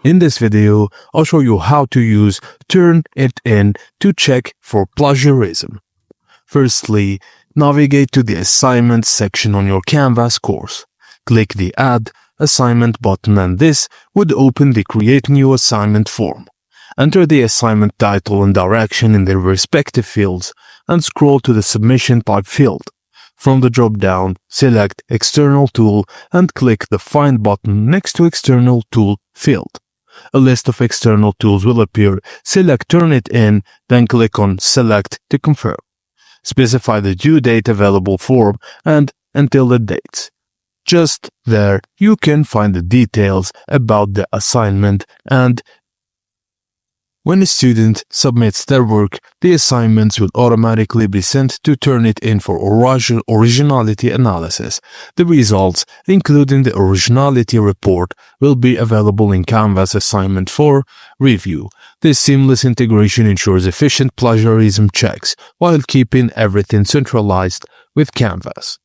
In this video, I'll show you how to use Turnitin to check for plagiarism. Firstly, navigate to the Assignments section on your Canvas course. Click the Add Assignment button and this would open the Create New Assignment form. Enter the assignment title and direction in their respective fields and scroll to the Submission Type field. From the drop-down, select External Tool and click the Find button next to External Tool field. A list of external tools will appear. Select Turnitin, then click on Select to confirm. Specify the due date available form and until the dates. Just there, you can find the details about the assignment, and when a student submits their work, the assignments will automatically be sent to Turnitin for originality analysis. The results, including the originality report, will be available in Canvas assignment for review. This seamless integration ensures efficient plagiarism checks while keeping everything centralized with Canvas.